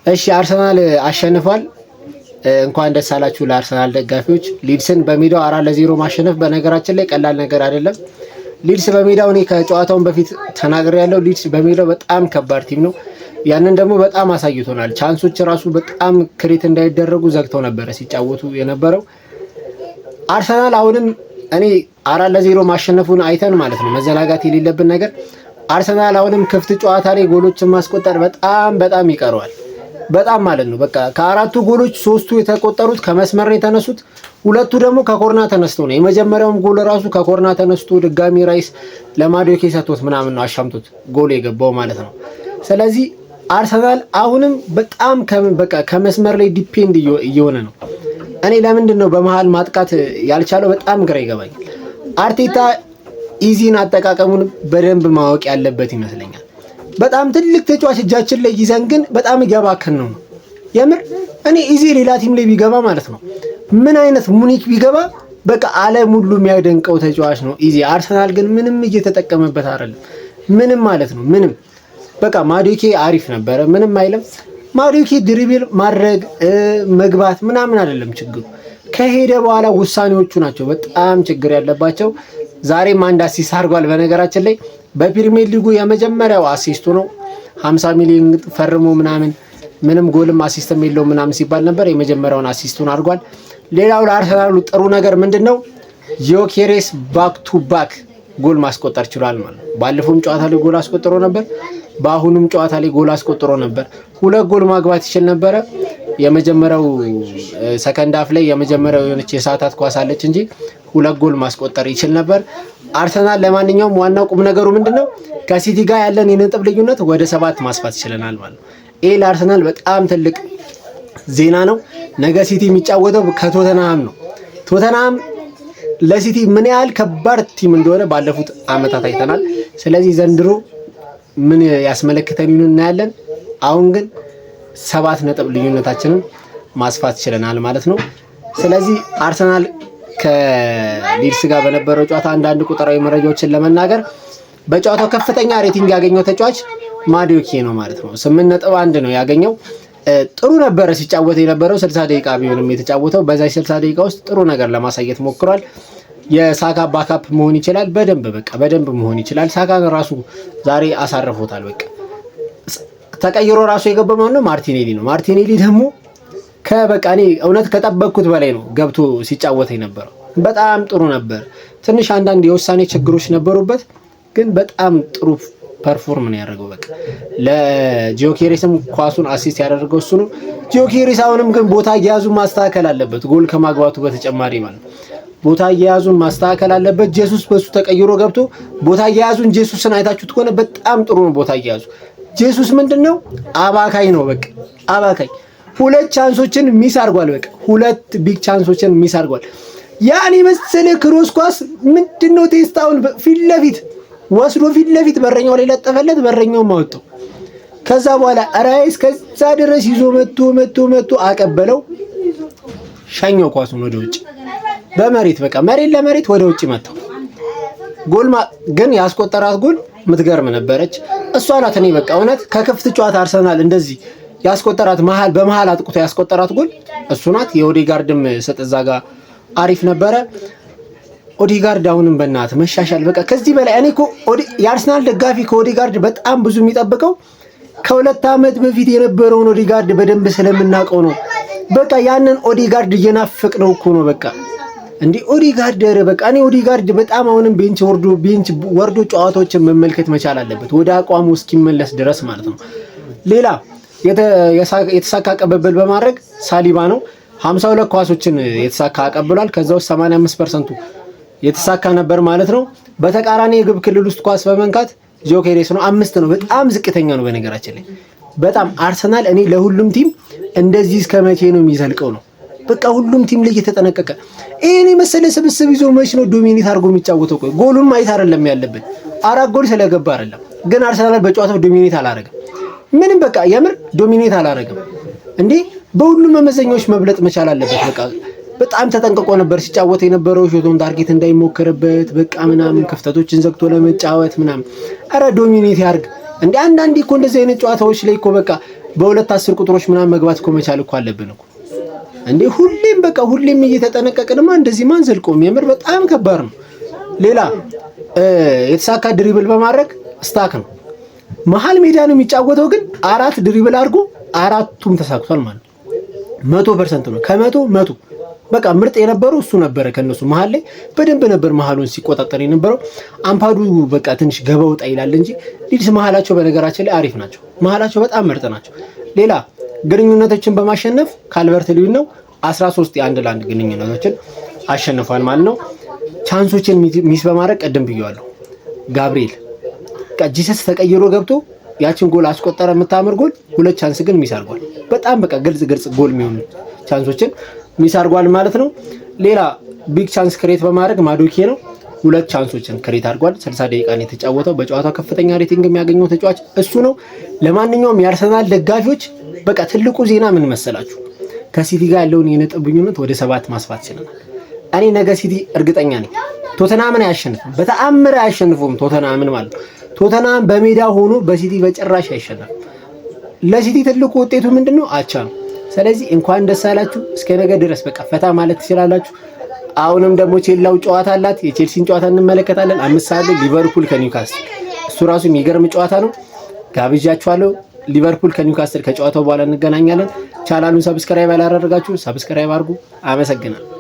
እሺ አርሰናል አሸንፏል። እንኳን ደስ አላችሁ ለአርሰናል ደጋፊዎች። ሊድስን በሜዳው 4-0 ማሸነፍ በነገራችን ላይ ቀላል ነገር አይደለም። ሊድስ በሜዳው እኔ ከጨዋታውን በፊት ተናግሬያለሁ። ሊድስ በሜዳው በጣም ከባድ ቲም ነው። ያንን ደግሞ በጣም አሳይቶናል። ቻንሶች ራሱ በጣም ክሬት እንዳይደረጉ ዘግተው ነበረ ሲጫወቱ የነበረው። አርሰናል አሁንም እኔ 4-0 ማሸነፉን አይተን ማለት ነው መዘናጋት የሌለብን ነገር አርሰናል አሁንም ክፍት ጨዋታ ላይ ጎሎችን ማስቆጠር በጣም ይቀረዋል። በጣም ማለት ነው። በቃ ከአራቱ ጎሎች 3ቱ የተቆጠሩት ከመስመር ነው የተነሱት፣ 2ቱ ደግሞ ከኮርና ተነስተው ነው። የመጀመሪያውም ጎል ራሱ ከኮርና ተነስቶ ድጋሚ ራይስ ለማዶኬ ሰጥቶት ምናምን ነው አሻምቶት ጎል የገባው ማለት ነው። ስለዚህ አርሰናል አሁንም በጣም በቃ ከመስመር ላይ ዲፔንድ እየሆነ ነው። እኔ ለምንድን ነው በመሃል ማጥቃት ያልቻለው በጣም ግራ ይገባኛል። አርቴታ ኢዚን አጠቃቀሙን በደንብ ማወቅ ያለበት ይመስለኛል። በጣም ትልቅ ተጫዋች እጃችን ላይ ይዘን ግን በጣም እያባከን ነው። የምር እኔ ኢዚ ሌላ ቲም ላይ ቢገባ ማለት ነው ምን አይነት ሙኒክ ቢገባ በቃ ዓለም ሁሉ የሚያደንቀው ተጫዋች ነው ኢዚ። አርሰናል ግን ምንም እየተጠቀመበት አይደለም። ምንም ማለት ነው ምንም። በቃ ማዶኬ አሪፍ ነበረ፣ ምንም አይልም። ማዶኬ ድሪብል ማድረግ መግባት ምናምን አይደለም ችግሩ። ከሄደ በኋላ ውሳኔዎቹ ናቸው በጣም ችግር ያለባቸው። ዛሬም አንድ አሲስት አድርጓል። በነገራችን ላይ በፕሪሚየር ሊጉ የመጀመሪያው አሲስቱ ነው። 50 ሚሊዮን ፈርሞ ምንም ጎልም አሲስትም የለውም ምናምን ሲባል ነበር። የመጀመሪያውን አሲስቱን አድርጓል። ሌላው ለአርሰናሉ ጥሩ ነገር ምንድነው? ጂዮኬሬስ ባክ ቱ ባክ ጎል ማስቆጠር ችሏል ማለት ነው። ባለፈውም ጨዋታ ላይ ጎል አስቆጥሮ ነበር። በአሁኑም ጨዋታ ላይ ጎል አስቆጥሮ ነበር። 2 ጎል ማግባት ይችል ነበረ። የመጀመሪያው ሰከንድ ሃፍ ላይ የመጀመሪያው የሆነች የሰዓታት ኳስ አለች እንጂ 2 ጎል ማስቆጠር ይችል ነበር። አርሰናል ለማንኛውም ዋናው ቁም ነገሩ ምንድነው? ከሲቲ ጋር ያለን የነጥብ ልዩነት ወደ 7 ማስፋት ይችላል ማለት ነው። ይሄ ለአርሰናል በጣም ትልቅ ዜና ነው። ነገ ሲቲ የሚጫወተው ከቶተንሃም ነው። ቶተንሃም ለሲቲ ምን ያህል ከባድ ቲም እንደሆነ ባለፉት አመታት አይተናል። ስለዚህ ዘንድሮ ምን ያስመለክተን እናያለን። አሁን ግን 7 ነጥብ ልዩነታችንን ማስፋት ይችላል ማለት ነው። ስለዚህ አርሰናል ከሊድስ ጋር በነበረው ጨዋታ አንዳንድ ቁጥራዊ መረጃዎችን ለመናገር በጨዋታው ከፍተኛ ሬቲንግ ያገኘው ተጫዋች ማዶኬ ነው ማለት ነው። 8.1 ነው ያገኘው። ጥሩ ነበረ ሲጫወት የነበረው 60 ደቂቃ ቢሆንም የተጫወተው በዛ 60 ደቂቃ ውስጥ ጥሩ ነገር ለማሳየት ሞክሯል። የሳካ ባካፕ መሆን ይችላል በደንብ መሆን ይችላል። ሳካን ራሱ ዛሬ አሳርፎታል። በቃ ተቀይሮ ራሱ የገባው ማለት ነው ማርቲኔሊ ነው። ማርቲኔሊ ደግሞ እኔ እውነት ከጠበቅኩት በላይ ነው ገብቶ ሲጫወት የነበረው። በጣም ጥሩ ነበር። ትንሽ አንዳንድ የውሳኔ ችግሮች ነበሩበት፣ ግን በጣም ጥሩ ፐርፎርም ነው ያደረገው። በቃ ለጂዮኬሬስም ኳሱን አሲስት ያደረገው እሱ ነው። ጂዮኬሬስ አሁንም ግን ቦታ እየያዙ ማስተካከል አለበት። ጎል ከማግባቱ በተጨማሪ ማለት ቦታ እየያዙን ማስተካከል አለበት። ጄሱስ በሱ ተቀይሮ ገብቶ ቦታ እየያዙን ጄሱስን አይታችሁት ከሆነ በጣም ጥሩ ነው ቦታ እየያዙ። ጄሱስ ምንድነው አባካይ ነው። በቃ አባካይ 2 ቻንሶችን ሚስ አድርጓል። በቃ 2 ቢግ ቻንሶችን ሚስ አድርጓል። ያኔ መሰለ ክሮስ ኳስ ምንድነው ቴስታውን ፊት ለፊት በረኛው ላይ ለጠፈለት፣ በረኛው ማወጣው። ከዛ በኋላ ራይስ ከዛ ድረስ ይዞ መጥቶ አቀበለው፣ ሻኛው ኳሱን ወደ ውጭ በመሬት በቃ መሬት ለመሬት ወደ ውጭ መጣው። ጎል ግን ያስቆጠራት ጎል ምትገርም ነበረች። እሷ ናት። እኔ በቃ እውነት ከክፍት ጨዋታ አርሰናል እንደዚህ ያስቆጠራት በመሃል አጥቁቶ ያስቆጠራት ጎል እሱ ናት። የኦዴጋርድም ሰጥዛ ጋር አሪፍ ነበረ። ኦዴጋርድ አሁንም በእናት መሻሻል በቃ ከዚህ በላይ እኔ እኮ የአርሰናል ደጋፊ ከኦዴጋርድ በጣም ብዙ የሚጠብቀው ከ2 ዓመት በፊት የነበረውን ኦዴጋርድ በደንብ ስለምናውቀው ነው። በቃ ያንን ኦዴጋርድ እየናፈቅነው እኮ ነው። በቃ እንዴ ኦዴጋርድ በቃ እኔ ኦዴጋርድ በጣም አሁንም ቤንች ወርዶ ጨዋታዎችን መመልከት መቻል አለበት ወደ አቋሙ እስኪመለስ ድረስ ማለት ነው። ሌላ የተሳካ ቀበበል በማድረግ ሳሊባ ነው 52 ኳሶችን የተሳካ አቀብሏል። ከዛው 85% የተሳካ ነበር ማለት ነው። በተቃራኒ የግብ ክልል ውስጥ ኳስ በመንካት ጂዮኬሬስ ነው 5 ነው። በጣም ዝቅተኛ ነው በነገራችን ላይ በጣም አርሰናል እኔ ለሁሉም ቲም እንደዚህ እስከመቼ ነው የሚዘልቀው ነው። በቃ ሁሉም ቲም ላይ እየተጠነቀቀ እኔ መሰለ ስብስብ ይዞ መች ነው ዶሚኔት አድርጎ የሚጫወተው? ቆይ ጎሉን ማየት አይደለም ያለበት 4 ጎል ስለገባ አይደለም። ግን አርሰናል በጨዋታው ዶሚኔት አላረገም። ምንም በቃ የምር ዶሚኔት አላረገም እንዴ። በሁሉም መመዘኛዎች መብለጥ መቻል አለበት። በቃ በጣም ተጠንቅቆ ነበር ሲጫወት የነበረው። ሾቶን ታርጌት እንዳይሞከርበት በቃ ምናምን ክፍተቶችን ዘግቶ ለመጫወት ምናምን። አረ ዶሚኔት ያርግ እንዴ። አንዳንዴ እኮ እንደዚህ አይነት ጨዋታዎች ላይ እኮ በቃ በሁለት 10 ቁጥሮች ምናምን መግባት እኮ መቻል እኮ አለብን እኮ እንዴ። ሁሌም በቃ ሁሌም እየተጠነቀቅንማ እንደዚህ ማን ዘልቆም የምር በጣም ከባድ ነው። ሌላ የተሳካ ድሪብል በማድረግ ስታክ ነው። መሀል ሜዳ ነው የሚጫወተው፣ ግን 4 ድሪብል አድርጎ 4ቱም ተሳክቷል ማለት ነው። 100% ነው። ከመቶ መቶ በቃ ምርጥ የነበረው እሱ ነበረ። ከነሱ መሀል ላይ በደንብ ነበር መሀሉን ሲቆጣጠር የነበረው። አምፓዱ በቃ ትንሽ ገበውጣ ይላል እንጂ ሊድስ መሀላቸው በነገራችን ላይ አሪፍ ናቸው። መሀላቸው በጣም ምርጥ ናቸው። ሌላ ግንኙነቶችን በማሸነፍ ካልቨርት ሊዩን ነው 13 የአንድ ለአንድ ግንኙነቶችን አሸንፏል ማለት ነው። ቻንሶችን ሚስ በማድረግ ቀደም ብየዋለሁ። ጋብሪኤል ጂሰስ ተቀይሮ ገብቶ ያችን ጎል አስቆጠረ። የምታምር ጎል። 2 ቻንስ ግን ሚስ አድርጓል። በጣም በቃ ግልጽ ጎል የሚሆኑ ቻንሶችን ሚስ አድርጓል ማለት ነው። ሌላ ቢግ ቻንስ ክሬት በማድረግ ማዶኬ ነው 2 ቻንሶችን ክሬት አድርጓል። 60 ደቂቃ ነው የተጫወተው። በጨዋታው ከፍተኛ ሬቲንግ የሚያገኘው ተጫዋች እሱ ነው። ለማንኛውም የአርሰናል ደጋፊዎች በቃ ትልቁ ዜና ምን መሰላችሁ? ከሲቲ ጋር ያለውን የነጥብ ልዩነት ወደ 7 ማስፋት ችለናል። እኔ ነገ ሲቲ እርግጠኛ ነኝ ቶተናምን አያሸንፍም። በተአምር አያሸንፉም ቶተናምን ማለት ነው። ቶተናም በሜዳ ሆኖ በሲቲ በጭራሽ አይሸነፍም። ለሲቲ ትልቁ ውጤቱ ምንድነው? አቻ ነው። ስለዚህ እንኳን ደስ አላችሁ። እስከ ነገ ድረስ በቃ ፈታ ማለት ትችላላችሁ። አሁንም ደግሞ ቼላው ጨዋታ አላት። የቼልሲን ጨዋታ እንመለከታለን። 5 ሰዓት ላይ ሊቨርፑል ከኒውካስትል፣ እሱ ራሱ የሚገርም ጨዋታ ነው። ጋብዣችኋለሁ። ሊቨርፑል ከኒውካስትል ከጨዋታው በኋላ እንገናኛለን። ቻናሉን ሰብስክራይብ ያላደረጋችሁ ሰብስክራይብ አድርጉ። አመሰግናለሁ።